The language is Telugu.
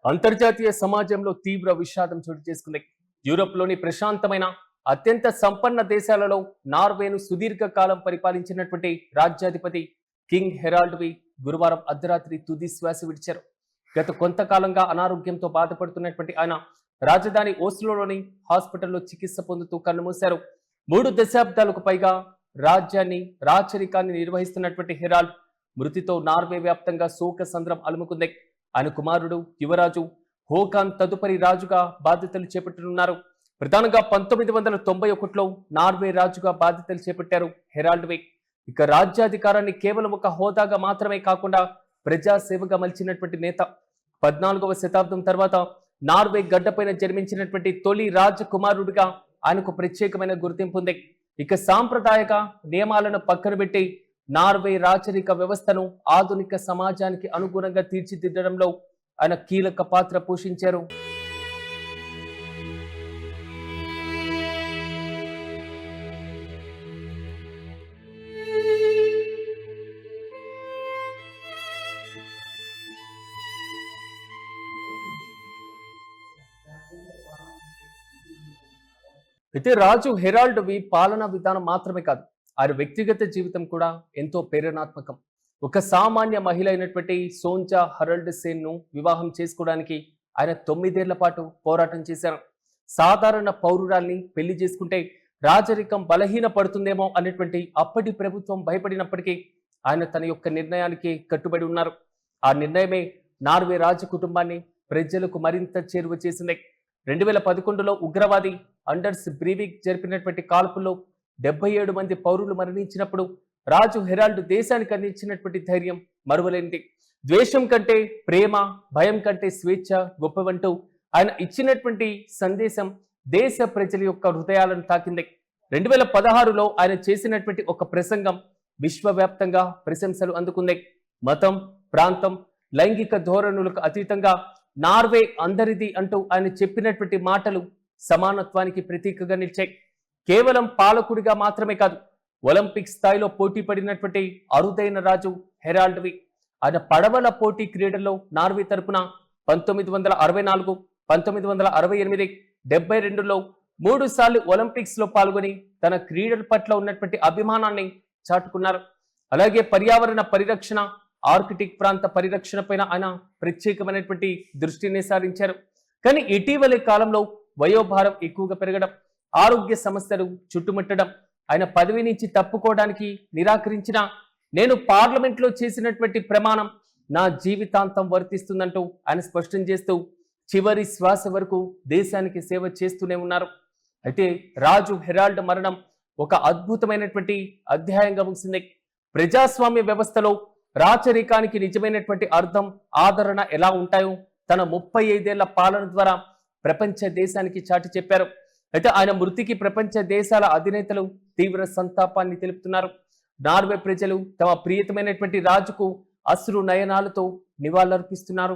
అంతర్జాతీయ సమాజంలో తీవ్ర విషాదం చోటు చేసుకుంది. యూరోప్లోని ప్రశాంతమైన అత్యంత సంపన్న దేశాలలో నార్వేను సుదీర్ఘకాలం పరిపాలించినటువంటి రాజ్యాధిపతి కింగ్ హెరాల్డ్వి గురువారం అర్ధరాత్రి తుది శ్వాస విడిచారు. గత కొంతకాలంగా అనారోగ్యంతో బాధపడుతున్నటువంటి ఆయన రాజధాని ఓస్లోలోని హాస్పిటల్లో చికిత్స పొందుతూ కన్నుమూశారు. 3 దశాబ్దాలకు పైగా రాచరికాన్ని నిర్వహిస్తున్నటువంటి హెరాల్డ్ మృతితో నార్వే వ్యాప్తంగా శోక సంద్రం అలుముకుంది. ఆయన కుమారుడు యువరాజు హోకాన్ తదుపరి రాజుగా బాధ్యతలు చేపట్టనున్నారు. ప్రధానంగా 1991లో నార్వే రాజుగా బాధ్యతలు చేపట్టారు హెరాల్డ్వే. ఇక రాజ్యాధికారాన్ని కేవలం ఒక హోదాగా మాత్రమే కాకుండా ప్రజాసేవగా మలిచినటువంటి నేత. 14వ శతాబ్దం తర్వాత నార్వే గడ్డపైన జన్మించినటువంటి తొలి రాజకుమారుడిగా ఆయనకు ప్రత్యేకమైన గుర్తింపు ఉంది. ఇక సాంప్రదాయక నియమాలను పక్కన పెట్టి నార్వే రాచరిక వ్యవస్థను ఆధునిక సమాజానికి అనుగుణంగా తీర్చిదిద్దడంలో ఆయన కీలక పాత్ర పోషించారు. అయితే రాజు హెరాల్డ్వి పాలనా విధానం మాత్రమే కాదు, ఆయన వ్యక్తిగత జీవితం కూడా ఎంతో ప్రేరణాత్మకం. ఒక సామాన్య మహిళ అయినటువంటి సోంజా హరల్డ్ సేన్ ను వివాహం చేసుకోవడానికి ఆయన 9 ఏళ్ల పాటు పోరాటం చేశారు. సాధారణ పౌరురాల్ని పెళ్లి చేసుకుంటే రాజరికం బలహీన పడుతుందేమో అనేటువంటి అప్పటి ప్రభుత్వం భయపడినప్పటికీ ఆయన తన యొక్క నిర్ణయానికి కట్టుబడి ఉన్నారు. ఆ నిర్ణయమే నార్వే రాజ కుటుంబాన్ని ప్రజలకు మరింత చేరువ చేసింది. 2011లో ఉగ్రవాది అండర్స్ బ్రీవిక్ జరిపినటువంటి కాల్పుల్లో 77 మంది పౌరులు మరణించినప్పుడు రాజు హెరాల్డ్ దేశానికి అందించినటువంటి ధైర్యం మరువలేనిది. ద్వేషం కంటే ప్రేమ, భయం కంటే స్వేచ్ఛ గొప్పవంటూ ఆయన ఇచ్చినటువంటి సందేశం దేశ ప్రజల యొక్క హృదయాలను తాకింది. 2016లో ఆయన చేసినటువంటి ఒక ప్రసంగం విశ్వవ్యాప్తంగా ప్రశంసలు అందుకుంది. మతం, ప్రాంతం, లైంగిక ధోరణులకు అతీతంగా నార్వే అందరిది అంటూ ఆయన చెప్పినటువంటి మాటలు సమానత్వానికి ప్రతీకగా నిలిచాయి. కేవలం పాలకుడిగా మాత్రమే కాదు, ఒలింపిక్ స్థాయిలో పోటీ పడినటువంటి అరుదైన రాజు హెరాల్డ్వి. ఆయన పడవల పోటీ క్రీడల్లో నార్వే తరపున 1964, 1968, 72లో 3 సార్లు ఒలింపిక్స్ లో పాల్గొని తన క్రీడల పట్ల ఉన్నటువంటి అభిమానాన్ని చాటుకున్నారు. అలాగే పర్యావరణ పరిరక్షణ, ఆర్కిటిక్ ప్రాంత పరిరక్షణ పైన ఆయన ప్రత్యేకమైనటువంటి దృష్టిని సారించారు. కానీ ఇటీవలి కాలంలో వయోభారం ఎక్కువగా పెరగడం, ఆరోగ్య సమస్యలు చుట్టుముట్టడం ఆయన పదవి నుంచి తప్పుకోవడానికి నిరాకరించిన నేను పార్లమెంట్లో చేసినటువంటి ప్రమాణం నా జీవితాంతం వర్తిస్తుందంటూ ఆయన స్పష్టం చేస్తూ చివరి శ్వాస వరకు దేశానికి సేవ చేస్తూనే ఉన్నారు. అయితే రాజు హెరాల్డ్ మరణం ఒక అద్భుతమైనటువంటి అధ్యాయంగా ముగిసింది. ప్రజాస్వామ్య వ్యవస్థలో రాచరికానికి నిజమైనటువంటి అర్థం, ఆదరణ ఎలా ఉంటాయో తన 35 ఏళ్ల పాలన ద్వారా ప్రపంచ దేశానికి చాటి చెప్పారు. అయితే ఆయన మృతికి ప్రపంచ దేశాల అధినేతలు తీవ్ర సంతాపాన్ని తెలుపుతున్నారు. నార్వే ప్రజలు తమ ప్రియతమైనటువంటి రాజుకు అశ్రు నయనాలతో నివాళులర్పిస్తున్నారు.